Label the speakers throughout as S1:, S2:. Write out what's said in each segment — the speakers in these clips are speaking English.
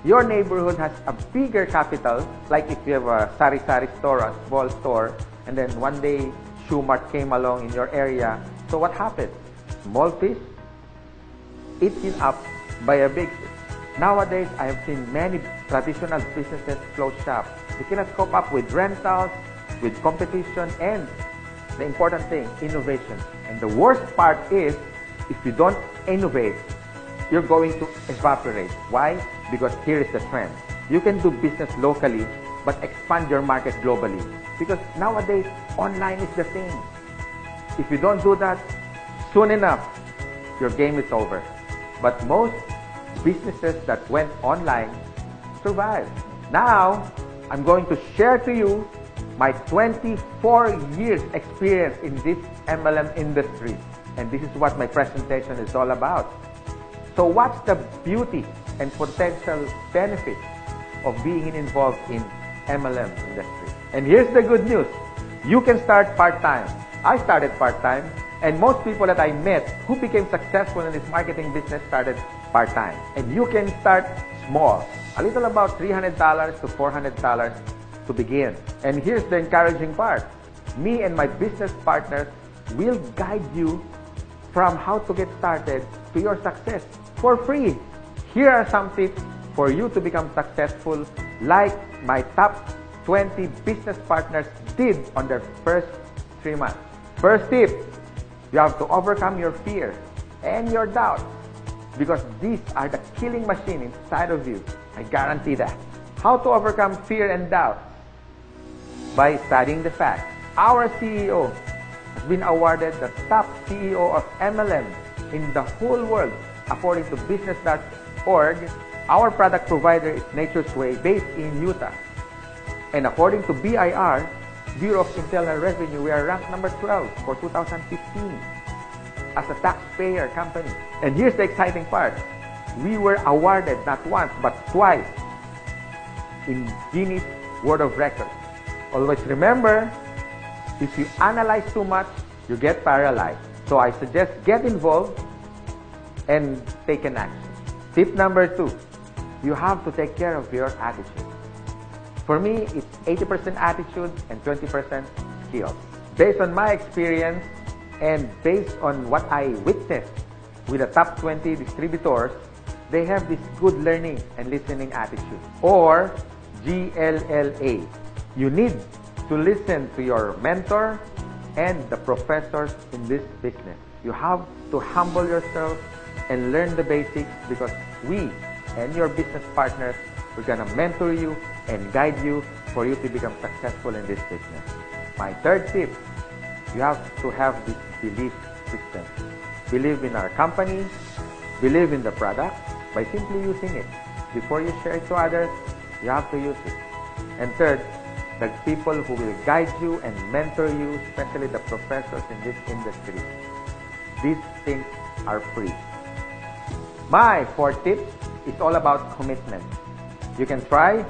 S1: your neighborhood has a bigger capital, like if you have a sari-sari store, a small store, and then one day Shoe Mart came along in your area. So what happened? Small fish eaten up by a big fish. Nowadays, I have seen many traditional businesses close shop. They cannot cope up with rentals, with competition, and the important thing, innovation. And the worst part is, if you don't innovate, you're going to evaporate. Why? Because here is the trend. You can do business locally, but expand your market globally. Because nowadays, online is the thing. If you don't do that, soon enough, your game is over. But most businesses that went online survived. Now, I'm going to share to you my 24 years experience in this MLM industry. And this is what my presentation is all about. So what's the beauty and potential benefits of being involved in MLM industry? And here's the good news. You can start part-time. I started part-time, and most people that I met who became successful in this marketing business started part-time. And you can start small, a little about $300 to $400 to begin. And here's the encouraging part. Me and my business partners will guide you from how to get started to your success for free. Here are some tips for you to become successful, like my top 20 business partners did on their first 3 months. First tip, you have to overcome your fear and your doubts, because these are the killing machine inside of you. I guarantee that. How to overcome fear and doubt? By studying the facts. Our CEO has been awarded the top CEO of MLM in the whole world according to business.org. Our product provider is Nature's Way, based in Utah. And according to BIR, Bureau of Internal Revenue, we are ranked number 12 for 2015 as a taxpayer company. And here's the exciting part. We were awarded not once but twice in Guinness World of Records. Always remember, if you analyze too much, you get paralyzed. So I suggest get involved and take an action. Tip number 2, you have to take care of your attitude. For me, it's 80% attitude and 20% skills. Based on my experience and based on what I witnessed with the top 20 distributors, they have this good learning and listening attitude, or GLLA. You need to listen to your mentor and the professors in this business. You have to humble yourself and learn the basics, because we and your business partners, we're gonna mentor you and guide you for you to become successful in this business. My third tip, you have to have this belief system. Believe in our company, believe in the product by simply using it. Before you share it to others, you have to use it. And third, the people who will guide you and mentor you, especially the professors in this industry. These things are free. My fourth tip is all about commitment. You can try,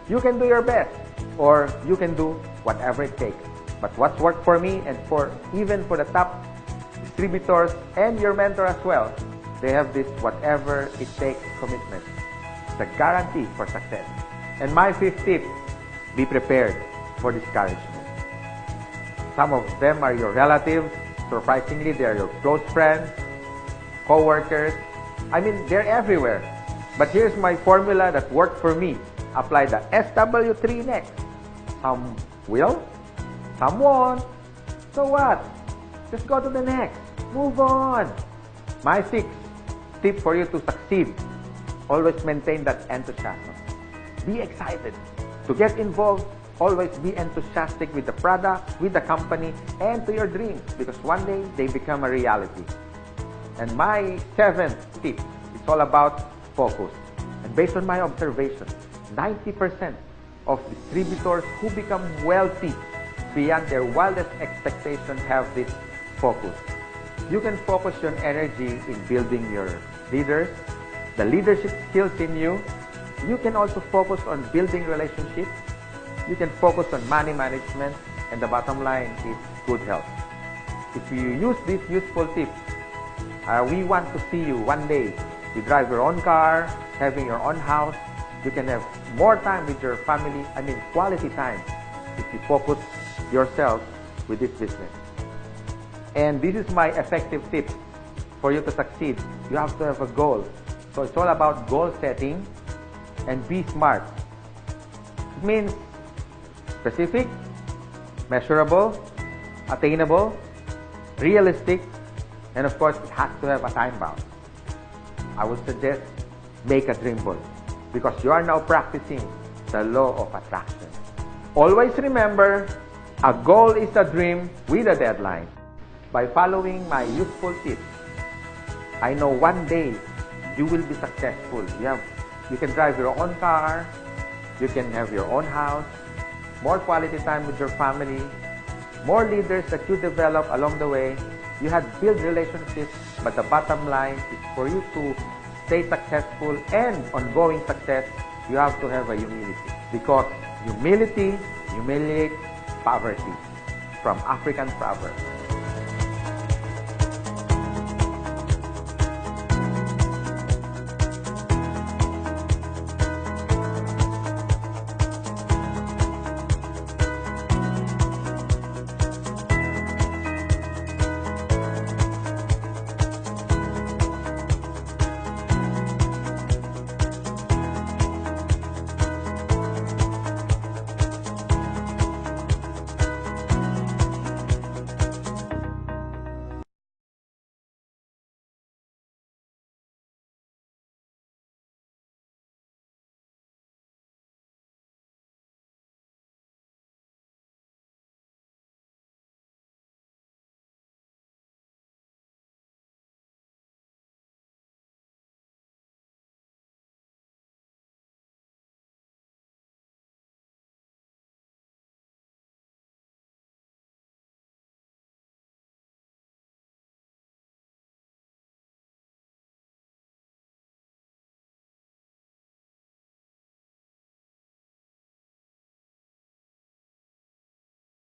S1: you can do your best, or you can do whatever it takes. But what's worked for me and for even for the top distributors and your mentor as well, they have this whatever it takes commitment. The guarantee for success. And my fifth tip, be prepared for discouragement. Some of them are your relatives. Surprisingly, they are your close friends, co-workers. I mean, they're everywhere. But here's my formula that worked for me. Apply the SW3 next. Some will, some won't. So what? Just go to the next. Move on. My sixth tip for you to succeed. Always maintain that enthusiasm. Be excited. To get involved, always be enthusiastic with the product, with the company, and to your dreams, because one day they become a reality. And my seventh tip is all about focus. And based on my observation, 90% of distributors who become wealthy beyond their wildest expectations have this focus. You can focus your energy in building your leaders, the leadership skills in you. You can also focus on building relationships. You can focus on money management, and the bottom line is good health. If you use these useful tips, we want to see you one day. You drive your own car, having your own house, You can have more time with your family, quality time, if you focus yourself with this business. And this is my effective tip for you to succeed. You have to have a goal. So it's all about goal setting and be smart. It means specific, measurable, attainable, realistic, and of course, it has to have a time bound. I would suggest make a dream board because you are now practicing the law of attraction. Always remember, a goal is a dream with a deadline. By following my useful tips, I know one day you will be successful. You can drive your own car, you can have your own house, more quality time with your family, more leaders that you develop along the way. You have built relationships, but the bottom line is for you to stay successful and ongoing success, you have to have a humility. Because humility humiliates poverty, from African proverb.